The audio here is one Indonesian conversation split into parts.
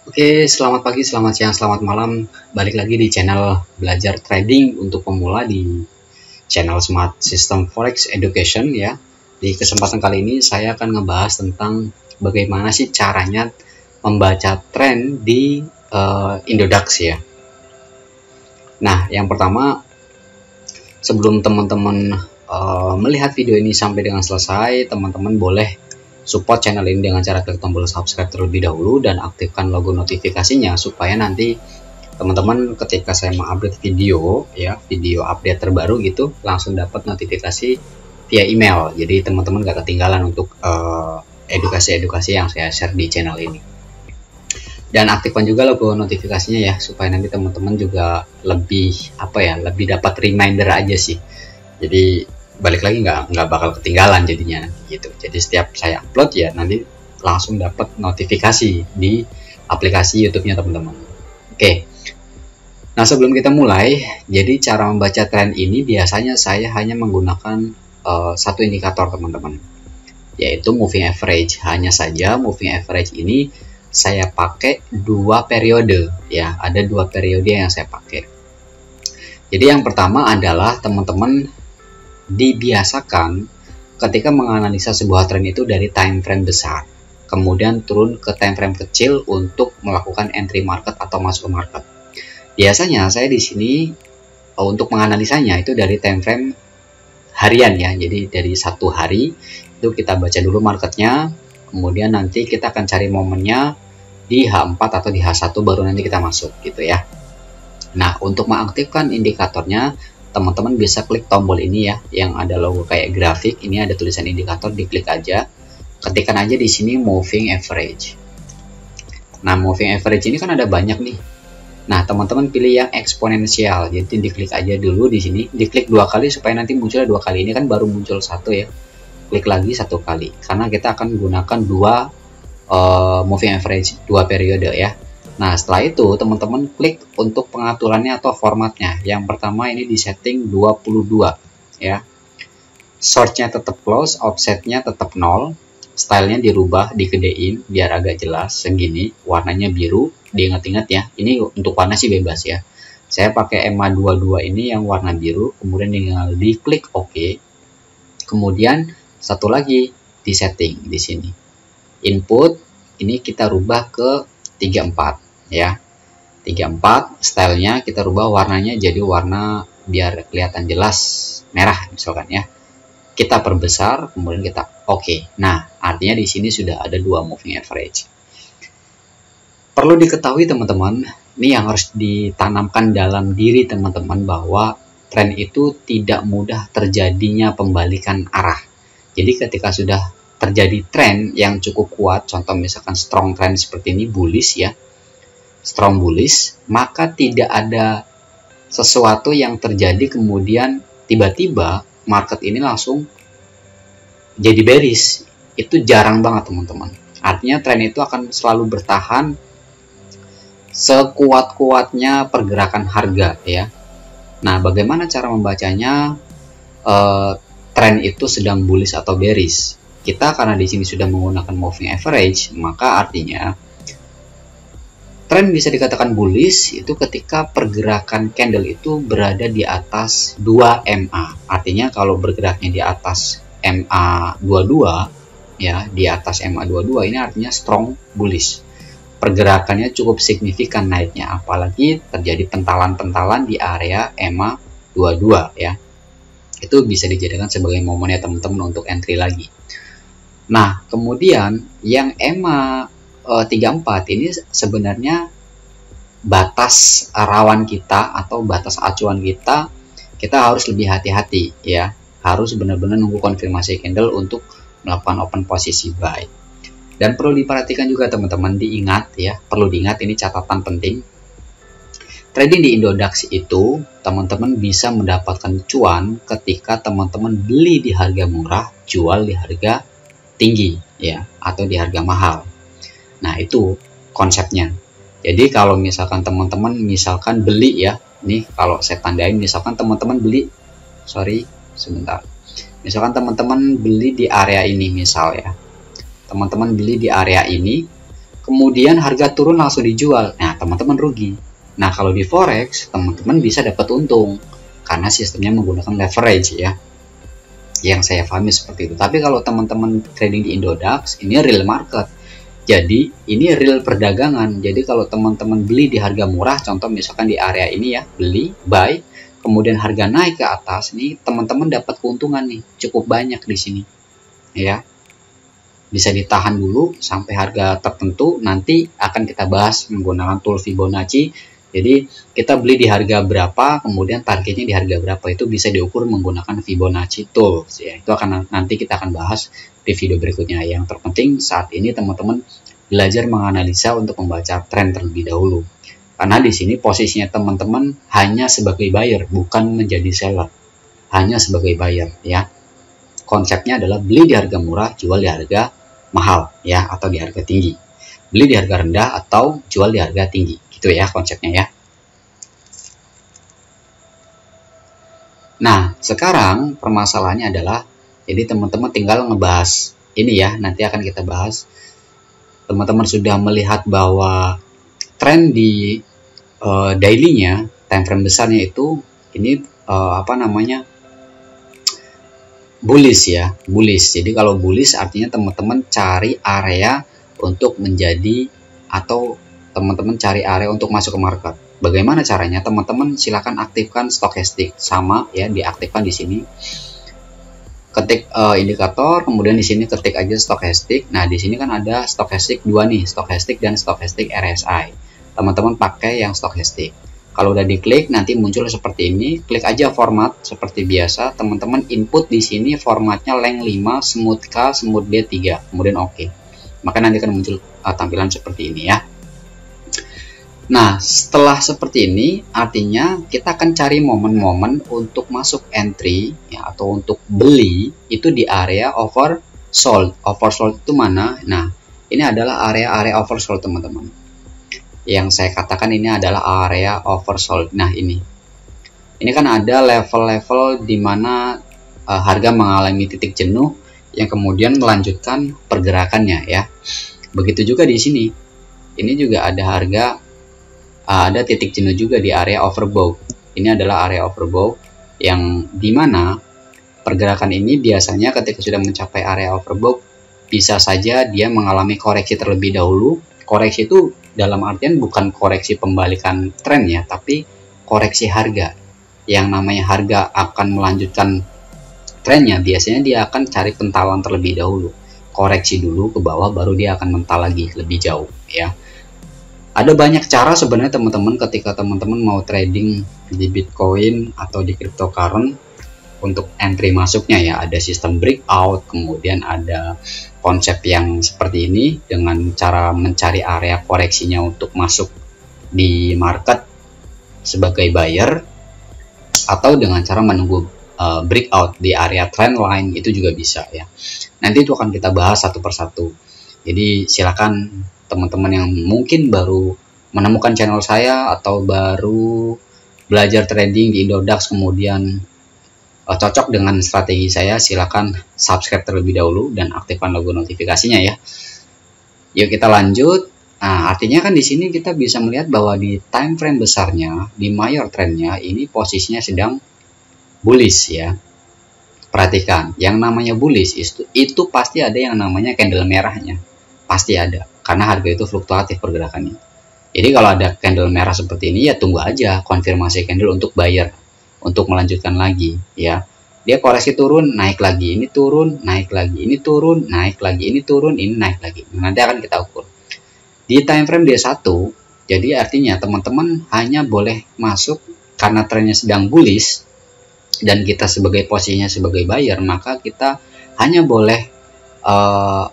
Oke, selamat pagi, selamat siang, selamat malam. Balik lagi di channel Belajar Trading untuk Pemula di channel Smart System Forex Education ya. Di kesempatan kali ini saya akan ngebahas tentang bagaimana sih caranya membaca tren di Indodax ya. Nah, yang pertama sebelum teman-teman melihat video ini sampai dengan selesai, teman-teman boleh support channel ini dengan cara klik tombol subscribe terlebih dahulu dan aktifkan logo notifikasinya supaya nanti teman-teman ketika saya mengupdate video ya, video update terbaru gitu, langsung dapat notifikasi via email. Jadi teman-teman gak ketinggalan untuk edukasi-edukasi yang saya share di channel ini. Dan aktifkan juga logo notifikasinya ya, supaya nanti teman-teman juga lebih lebih dapat reminder aja sih. Jadi balik lagi nggak bakal ketinggalan jadinya gitu. Jadi setiap saya upload ya nanti langsung dapat notifikasi di aplikasi YouTube-nya teman-teman. Oke. Nah, sebelum kita mulai, jadi cara membaca tren ini biasanya saya hanya menggunakan satu indikator teman-teman, yaitu moving average. Hanya saja moving average ini saya pakai dua periode ya, ada dua periode yang saya pakai. Jadi yang pertama adalah teman-teman dibiasakan ketika menganalisa sebuah tren itu dari time frame besar, kemudian turun ke time frame kecil untuk melakukan entry market atau masuk market. Biasanya saya di sini untuk menganalisanya itu dari time frame harian ya. Jadi dari satu hari itu kita baca dulu marketnya, kemudian nanti kita akan cari momennya di H4 atau di H1 baru nanti kita masuk gitu ya. Nah, untuk mengaktifkan indikatornya teman-teman bisa klik tombol ini ya, yang ada logo kayak grafik. Ini ada tulisan indikator, diklik aja, ketikkan aja di sini moving average. Nah, moving average ini kan ada banyak nih. Nah, teman-teman pilih yang eksponensial, jadi diklik aja dulu di sini, diklik dua kali supaya nanti munculnya dua kali. Ini kan baru muncul satu ya, klik lagi satu kali, karena kita akan gunakan dua moving average, dua periode ya. Nah, setelah itu teman-teman klik untuk pengaturannya atau formatnya. Yang pertama ini di setting 22 ya. Shortnya tetap close, offsetnya tetap 0. Stylenya dirubah, digedein biar agak jelas segini. Warnanya biru, diingat-ingat ya. Ini untuk warna sih bebas ya. Saya pakai EMA22 ini yang warna biru, kemudian tinggal diklik OK. Kemudian satu lagi di setting di sini. Input ini kita rubah ke 34 ya, 34. Stylenya kita rubah warnanya jadi warna biar kelihatan jelas merah misalkan ya. Kita perbesar, kemudian kita OK. Nah, artinya di sini sudah ada dua moving average. Perlu diketahui teman-teman, ini yang harus ditanamkan dalam diri teman-teman, bahwa tren itu tidak mudah terjadinya pembalikan arah. Jadi ketika sudah terjadi tren yang cukup kuat, contoh misalkan strong trend seperti ini, bullish ya, strong bullish, maka tidak ada sesuatu yang terjadi kemudian tiba-tiba market ini langsung jadi bearish. Itu jarang banget teman-teman. Artinya tren itu akan selalu bertahan sekuat-kuatnya pergerakan harga ya. Nah, bagaimana cara membacanya tren itu sedang bullish atau bearish? Kita karena di sini sudah menggunakan moving average, maka artinya tren bisa dikatakan bullish itu ketika pergerakan candle itu berada di atas 2 MA. Artinya kalau bergeraknya di atas MA22 ya, di atas MA22 ini artinya strong bullish. Pergerakannya cukup signifikan naiknya, apalagi terjadi pentalan-pentalan di area MA22 ya. Itu bisa dijadikan sebagai momennya teman-teman untuk entry lagi. Nah, kemudian yang EMA 34 ini sebenarnya batas rawan kita atau batas acuan kita harus lebih hati-hati ya. Harus benar-benar nunggu konfirmasi candle untuk melakukan open posisi buy. Dan perlu diperhatikan juga teman-teman, diingat ya, perlu diingat, ini catatan penting. Trading di Indodax itu teman-teman bisa mendapatkan cuan ketika teman-teman beli di harga murah, jual di harga tinggi ya, atau di harga mahal. Nah, itu konsepnya. Jadi kalau misalkan teman-teman misalkan beli ya, nih kalau saya tandain misalkan teman-teman beli, misalkan teman-teman beli di area ini misal ya. Teman-teman beli di area ini, kemudian harga turun langsung dijual. Nah, teman-teman rugi. Nah, kalau di forex, teman-teman bisa dapat untung karena sistemnya menggunakan leverage ya. Yang saya pahami seperti itu. Tapi kalau teman-teman trading di Indodax, ini real market. Jadi, ini real perdagangan. Jadi, kalau teman-teman beli di harga murah, contoh misalkan di area ini ya, beli, buy, kemudian harga naik ke atas, nih teman-teman dapat keuntungan nih, cukup banyak di sini. Ya. Bisa ditahan dulu sampai harga tertentu, nanti akan kita bahas menggunakan tool Fibonacci. Jadi kita beli di harga berapa, kemudian targetnya di harga berapa, itu bisa diukur menggunakan Fibonacci tools ya. Itu akan nanti kita akan bahas di video berikutnya. Yang terpenting saat ini teman-teman belajar menganalisa untuk membaca tren terlebih dahulu. Karena di sini posisinya teman-teman hanya sebagai buyer, bukan menjadi seller. Hanya sebagai buyer ya. Konsepnya adalah beli di harga murah, jual di harga mahal ya, atau di harga tinggi. Beli di harga rendah atau jual di harga tinggi. Gitu ya konsepnya ya. Nah, sekarang permasalahannya adalah, jadi teman-teman tinggal ngebahas ini ya, nanti akan kita bahas. Teman-teman sudah melihat bahwa tren di daily-nya, time frame besarnya itu ini bullish ya, bullish. Jadi kalau bullish artinya teman-teman cari area untuk menjadi, atau teman-teman cari area untuk masuk ke market. Bagaimana caranya? Teman-teman silakan aktifkan stochastic, sama ya, diaktifkan di sini. Ketik indikator, kemudian di sini ketik aja stochastic. Nah, di sini kan ada stochastic 2 nih, stochastic dan stochastic RSI. Teman-teman pakai yang stochastic. Kalau udah diklik nanti muncul seperti ini, klik aja format seperti biasa. Teman-teman input di sini formatnya length 5, smooth K, smooth D 3, kemudian oke. Maka nanti akan muncul tampilan seperti ini ya. Nah, setelah seperti ini artinya kita akan cari momen-momen untuk masuk entry ya, atau untuk beli itu di area oversold. Oversold itu mana? Nah, ini adalah area oversold teman-teman. Yang saya katakan ini adalah area oversold. Nah, ini kan ada level-level di mana harga mengalami titik jenuh yang kemudian melanjutkan pergerakannya ya. Begitu juga di sini. Ini juga ada harga ada titik jenuh juga di area overbought. Ini adalah area overbought yang dimana pergerakan ini biasanya ketika sudah mencapai area overbought bisa saja dia mengalami koreksi terlebih dahulu. Koreksi itu dalam artian bukan koreksi pembalikan tren ya, tapi koreksi harga. Yang namanya harga akan melanjutkan trennya, biasanya dia akan cari pentalan terlebih dahulu. Koreksi dulu ke bawah, baru dia akan mental lagi lebih jauh ya. Ada banyak cara sebenarnya teman-teman ketika teman-teman mau trading di Bitcoin atau di cryptocurrency untuk entry masuknya ya. Ada sistem breakout, kemudian ada konsep yang seperti ini dengan cara mencari area koreksinya untuk masuk di market sebagai buyer, atau dengan cara menunggu breakout di area trendline, itu juga bisa ya. Nanti itu akan kita bahas satu persatu. Jadi silakan teman-teman yang mungkin baru menemukan channel saya atau baru belajar trading di Indodax kemudian cocok dengan strategi saya, silakan subscribe terlebih dahulu dan aktifkan logo notifikasinya ya. Yuk kita lanjut. Nah, artinya kan di sini kita bisa melihat bahwa di time frame besarnya, di major trendnya ini posisinya sedang bullish ya. Perhatikan, yang namanya bullish itu pasti ada yang namanya candle merahnya. Pasti ada, karena harga itu fluktuatif pergerakannya. Jadi kalau ada candle merah seperti ini ya tunggu aja konfirmasi candle untuk buyer, untuk melanjutkan lagi ya. Dia koreksi turun, naik lagi, ini turun, naik lagi, ini turun, naik lagi, ini turun, ini naik lagi. Nanti akan kita ukur. Di time frame D1, jadi artinya teman-teman hanya boleh masuk karena trennya sedang bullish dan kita sebagai posisinya sebagai buyer, maka kita hanya boleh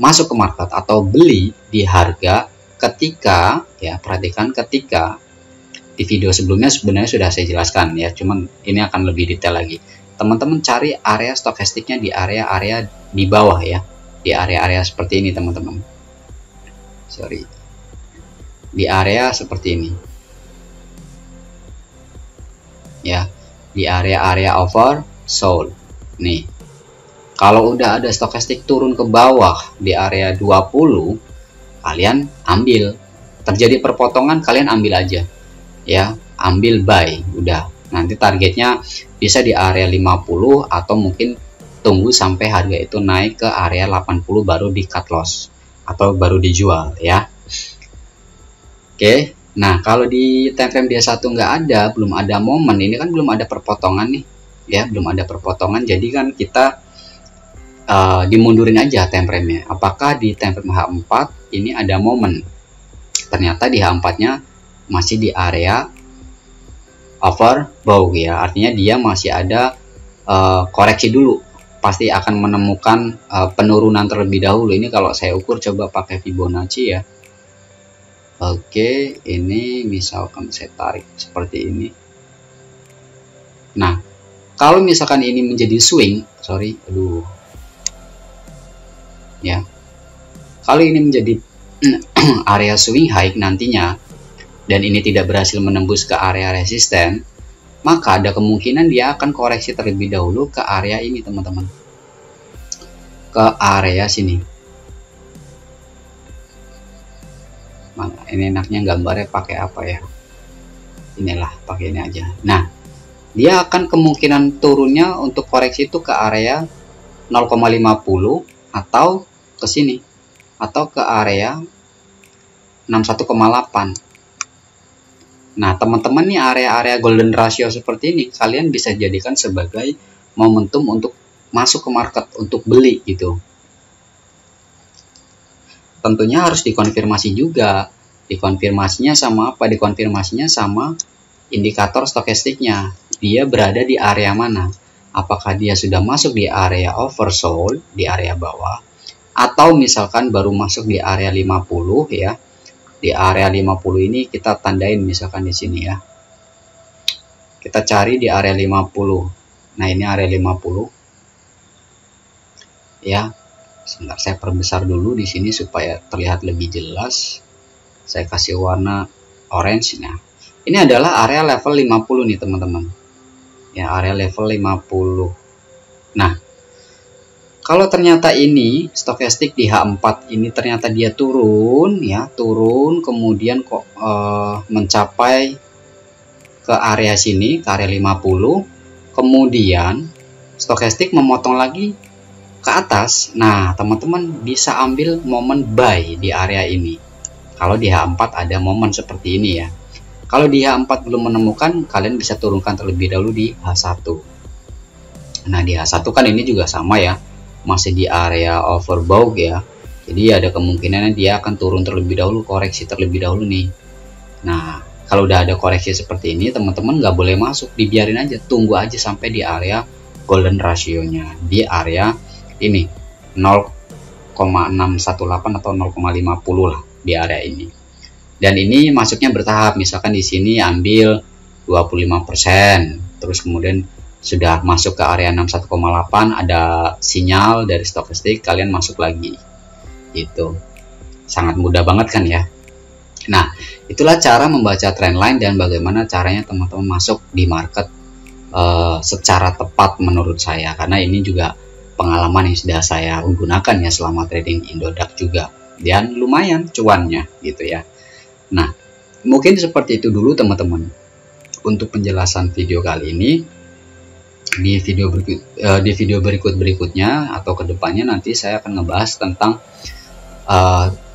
masuk ke market atau beli di harga ketika ya, perhatikan ketika di video sebelumnya sebenarnya sudah saya jelaskan ya, cuman ini akan lebih detail lagi. Teman-teman cari area stokastiknya di area-area di bawah ya, di area-area seperti ini teman-teman. Sorry, di area seperti ini ya, di area-area oversold nih. Kalau udah ada stokastik turun ke bawah di area 20, kalian ambil. Terjadi perpotongan, kalian ambil aja ya, ambil buy, udah. Nanti targetnya bisa di area 50 atau mungkin tunggu sampai harga itu naik ke area 80 baru di cut loss atau baru dijual ya. Oke, nah kalau di time frame dia satu nggak ada, belum ada momen, ini kan belum ada perpotongan nih ya, belum ada perpotongan, jadi kan kita dimundurin aja time frame-nya. Apakah di time frame H4 ini ada momen? Ternyata di H4 nya masih di area overbought ya, artinya dia masih ada koreksi dulu, pasti akan menemukan penurunan terlebih dahulu. Ini kalau saya ukur coba pakai Fibonacci ya. Oke, ini misalkan saya tarik seperti ini. Nah, kalau misalkan ini menjadi swing, ya, kalau ini menjadi area swing high nantinya dan ini tidak berhasil menembus ke area resisten, maka ada kemungkinan dia akan koreksi terlebih dahulu ke area ini teman-teman, ke area sini. Mana ini enaknya gambarnya pakai apa ya, inilah pakai ini aja. Nah, dia akan kemungkinan turunnya untuk koreksi itu ke area 0,50 atau ke sini atau ke area 61,8. Nah, teman-teman nih, area-area golden ratio seperti ini kalian bisa jadikan sebagai momentum untuk masuk ke market untuk beli gitu. Tentunya harus dikonfirmasi juga. Dikonfirmasinya sama apa? Dikonfirmasinya sama indikator stokastiknya. Dia berada di area mana? Apakah dia sudah masuk di area oversold, di area bawah, atau misalkan baru masuk di area 50 ya. Di area 50 ini kita tandain misalkan di sini ya. Kita cari di area 50. Nah, ini area 50. Ya. Sebentar saya perbesar dulu di sini supaya terlihat lebih jelas. Saya kasih warna orange. Nah, ini adalah area level 50 nih, teman-teman. Ya, area level 50. Nah, kalau ternyata ini stokastik di H4 ini ternyata dia turun ya, turun kemudian kok mencapai ke area sini, ke area 50, kemudian stokastik memotong lagi ke atas. Nah, teman-teman bisa ambil momen buy di area ini. Kalau di H4 ada momen seperti ini ya. Kalau di H4 belum menemukan, kalian bisa turunkan terlebih dahulu di H1. Nah, di H1 kan ini juga sama ya, masih di area overbought ya, jadi ada kemungkinan dia akan turun terlebih dahulu, koreksi terlebih dahulu nih. Nah, kalau udah ada koreksi seperti ini, teman-teman nggak boleh masuk, dibiarin aja, tunggu aja sampai di area golden ratio-nya, di area ini 0,618 atau 0,50 lah, di area ini. Dan ini masuknya bertahap, misalkan di sini ambil 25%, terus kemudian sudah masuk ke area 61,8, ada sinyal dari stokastik, kalian masuk lagi gitu. Sangat mudah banget kan ya. Nah, itulah cara membaca trendline dan bagaimana caranya teman-teman masuk di market secara tepat menurut saya, karena ini juga pengalaman yang sudah saya gunakan ya selama trading Indodax juga, dan lumayan cuannya gitu ya. Nah, mungkin seperti itu dulu teman-teman untuk penjelasan video kali ini. Di video berikutnya atau kedepannya nanti saya akan ngebahas tentang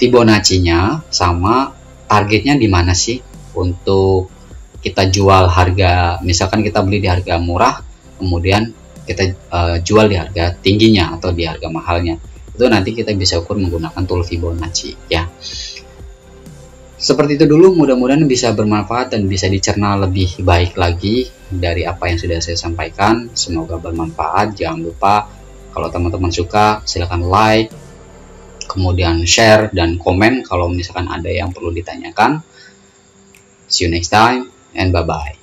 Fibonacci-nya sama targetnya di mana sih untuk kita jual harga. Misalkan kita beli di harga murah, kemudian kita jual di harga tingginya atau di harga mahalnya, itu nanti kita bisa ukur menggunakan tool Fibonacci ya. Seperti itu dulu, mudah-mudahan bisa bermanfaat dan bisa dicerna lebih baik lagi dari apa yang sudah saya sampaikan. Semoga bermanfaat. Jangan lupa kalau teman-teman suka silahkan like, kemudian share dan komen kalau misalkan ada yang perlu ditanyakan. See you next time and bye-bye.